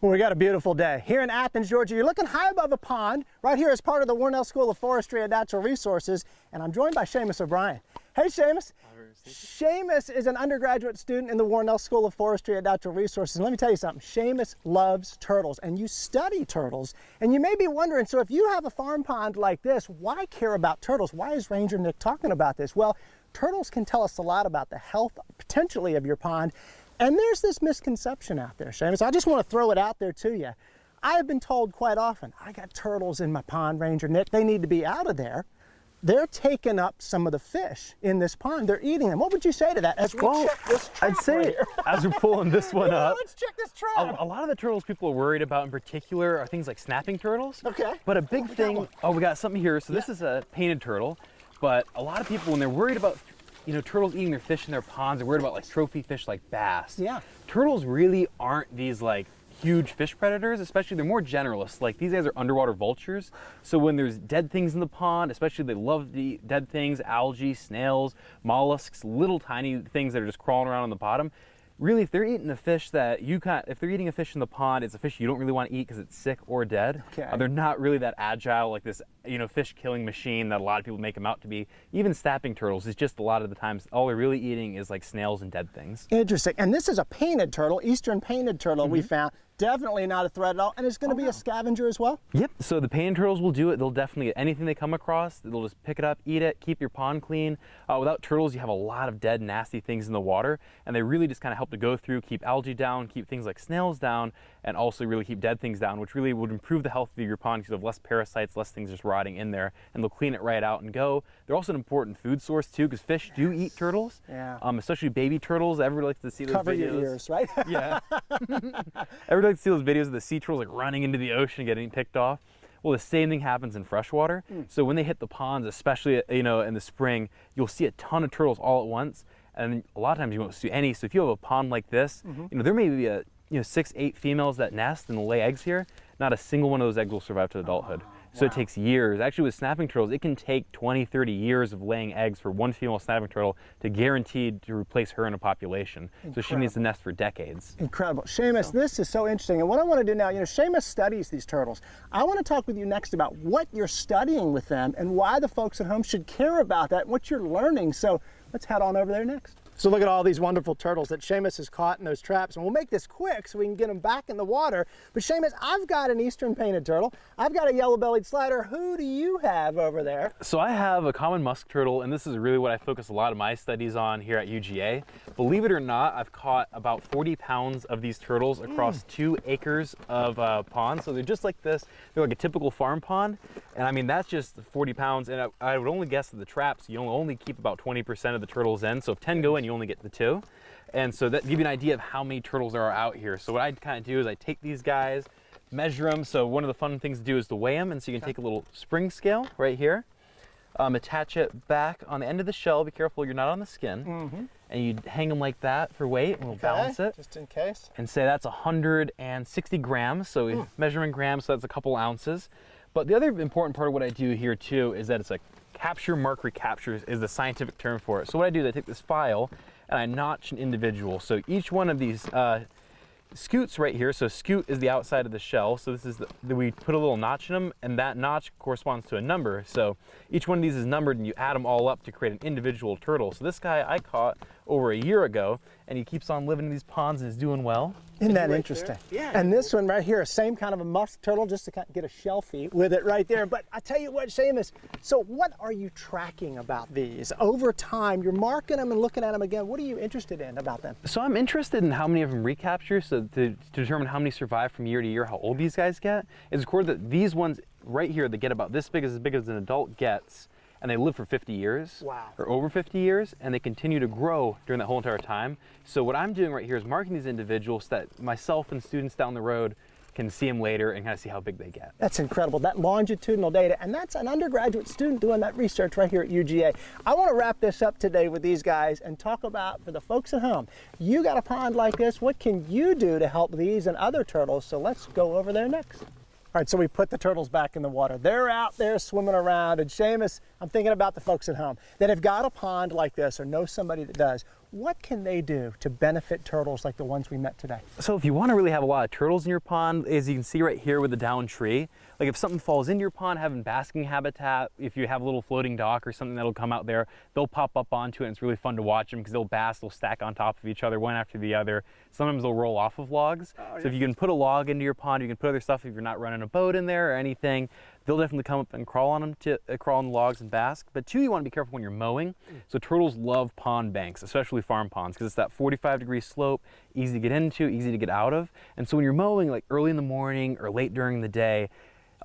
Well, we got a beautiful day here in Athens, Georgia. You're looking high above a pond right here as part of the Warnell School of Forestry and Natural Resources, and I'm joined by Seamus O'Brien. Hey, Seamus. Seamus is an undergraduate student in the Warnell School of Forestry and Natural Resources. And let me tell you something, Seamus loves turtles, and you study turtles. And you may be wondering, so if you have a farm pond like this, why care about turtles? Why is Ranger Nick talking about this? Well, turtles can tell us a lot about the health, potentially, of your pond. And there's this misconception out there, Seamus. I just want to throw it out there to you. I have been told quite often, I got turtles in my pond, Ranger Nick. They need to be out of there. They're taking up some of the fish in this pond. They're eating them. What would you say to that as we check this trap? I'd say, right here? as we're pulling this one up, Let's check this trap. a lot of the turtles people are worried about in particular are things like snapping turtles. Okay. But a big thing, we got something here. So this is a painted turtle, but a lot of people, when they're worried about turtles eating their fish in their ponds, they're worried about like trophy fish like bass. Yeah. Turtles really aren't these like huge fish predators, especially they're more generalists. Like these guys are underwater vultures. So when there's dead things in the pond, especially they love to eat dead things, algae, snails, mollusks, little tiny things that are just crawling around on the bottom. Really, if they're eating a fish that if they're eating a fish in the pond, it's a fish you don't really want to eat because it's sick or dead. Okay. They're not really that agile, like this, fish killing machine that a lot of people make them out to be. Even snapping turtles is just a lot of the times all they're really eating is like snails and dead things. Interesting. And this is a painted turtle, eastern painted turtle we found. Definitely not a threat at all. And it's going to be a scavenger as well? Yep. So the painted turtles will do it. They'll definitely, anything they come across, they'll just pick it up, eat it, keep your pond clean. Without turtles, you have a lot of dead, nasty things in the water. And they really just kind of help to go through, keep algae down, keep things like snails down, and also really keep dead things down, which really would improve the health of your pond because you have less parasites, less things just rotting in there, and they'll clean it right out and go. They're also an important food source too, because fish do eat turtles. Yeah. Especially baby turtles. Everybody likes to see those videos. Cover your ears, right? Yeah. Everybody likes to see those videos of the sea turtles like running into the ocean, getting picked off. Well, the same thing happens in freshwater. So when they hit the ponds, especially in the spring, you'll see a ton of turtles all at once, and a lot of times you won't see any. So if you have a pond like this, there may be 6, 8 females that nest and lay eggs here. Not a single one of those eggs will survive to adulthood. So it takes years. Actually, with snapping turtles, it can take 20, 30 years of laying eggs for one female snapping turtle to guaranteed to replace her in a population. So she needs to nest for decades. Incredible. Seamus, this is so interesting. And what I want to do now, Seamus studies these turtles. I want to talk with you next about what you're studying with them and why the folks at home should care about that, what you're learning. So let's head on over there next. So look at all these wonderful turtles that Seamus has caught in those traps, and we'll make this quick so we can get them back in the water. But Seamus, I've got an eastern painted turtle. I've got a yellow-bellied slider. Who do you have over there? So I have a common musk turtle, and this is really what I focus a lot of my studies on here at UGA. Believe it or not, I've caught about 40 pounds of these turtles across 2 acres of ponds. So they're just like this. They're like a typical farm pond. And I mean, that's just 40 pounds. And I would only guess that the traps, you'll only keep about 20% of the turtles in. So if 10 go in, you only get the 2. And so that give you an idea of how many turtles there are out here. So what I kind of do is I take these guys, measure them. So one of the fun things to do is to weigh them. And so you can take a little spring scale right here, attach it back on the end of the shell. Be careful you're not on the skin. And you hang them like that for weight, and we'll balance it. Just in case. And say that's 160 grams. So we measure in grams, so that's a couple ounces. But the other important part of what I do here too is that it's a capture, mark, recapture is the scientific term for it. So what I do is I take this file and I notch an individual. So each one of these scutes right here, so scute is the outside of the shell. So this is we put a little notch in them, and that notch corresponds to a number. So each one of these is numbered, and you add them all up to create an individual turtle. So this guy I caught over a year ago, and he keeps on living in these ponds and is doing well. Isn't that interesting? Yeah. And this one right here, same kind of a musk turtle, just to kind of get a shell feed with it right there. But I tell you what, Seamus, so what are you tracking about these? Over time, you're marking them and looking at them again. What are you interested in about them? So I'm interested in how many of them recapture, so to determine how many survive from year to year, how old these guys get. It's recorded that these ones right here, they get about this big as an adult gets, and they live for 50 years. Wow. Or over 50 years, and they continue to grow during that whole entire time. So what I'm doing right here is marking these individuals so that myself and students down the road can see them later and kind of see how big they get. That's incredible, that longitudinal data, and that's an undergraduate student doing that research right here at UGA. I want to wrap this up today with these guys and talk about, for the folks at home, you got a pond like this, what can you do to help these and other turtles? So let's go over there next. All right, so we put the turtles back in the water. They're out there swimming around, and Seamus, I'm thinking about the folks at home that have got a pond like this or know somebody that does. What can they do to benefit turtles like the ones we met today? So if you want to really have a lot of turtles in your pond, as you can see right here with the down tree, like if something falls into your pond, having basking habitat, if you have a little floating dock or something that'll come out there, they'll pop up onto it, and it's really fun to watch them because they'll bask, they'll stack on top of each other, one after the other. Sometimes they'll roll off of logs. So if you can put a log into your pond, you can put other stuff if you're not running a boat in there or anything, they'll definitely come up and crawl on them, crawl on the logs and bask. But two, you want to be careful when you're mowing. So turtles love pond banks, especially farm ponds, because it's that 45-degree slope, easy to get into, easy to get out of. And so when you're mowing, like early in the morning or late during the day,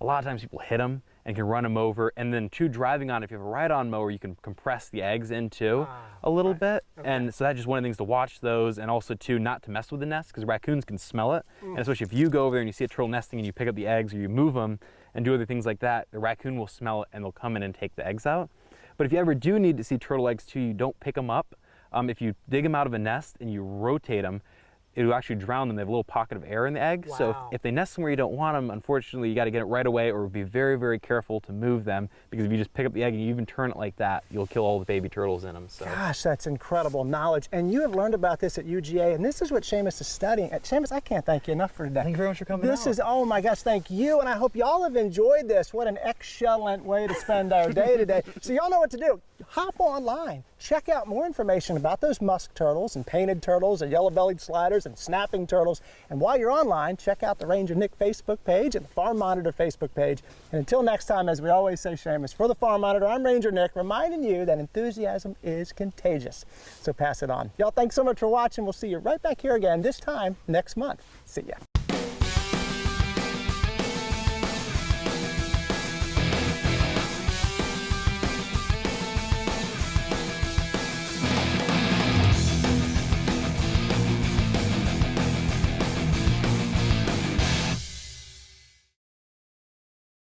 a lot of times people hit them and can run them over. And then two, driving on, if you have a ride-on mower, you can compress the eggs into a little bit. Okay. And so that's just one of the things to watch those, and also two, not to mess with the nest, because raccoons can smell it. And especially if you go over there and you see a turtle nesting and you pick up the eggs or you move them and do other things like that, the raccoon will smell it and they'll come in and take the eggs out. But if you ever do need to see turtle eggs too, you don't pick them up. If you dig them out of a nest and you rotate them, it'll actually drown them. They have a little pocket of air in the egg. Wow. So if they nest somewhere you don't want them, unfortunately, you got to get it right away, or be very, very careful to move them, because if you just pick up the egg and you even turn it like that, you'll kill all the baby turtles in them. So. Gosh, that's incredible knowledge. And you have learned about this at UGA, and this is what Seamus is studying. Seamus, I can't thank you enough for today. Thank you very much for coming This out. is, oh my gosh, thank you. And I hope y'all have enjoyed this. What an excellent way to spend our day today. So y'all know what to do. Hop online. Check out more information about those musk turtles and painted turtles and yellow-bellied sliders and snapping turtles. And while you're online, check out the Ranger Nick Facebook page and the Farm Monitor Facebook page. And until next time, as we always say, Seamus, for the Farm Monitor, I'm Ranger Nick, reminding you that enthusiasm is contagious. So pass it on. Y'all, thanks so much for watching. We'll see you right back here again, this time next month. See ya.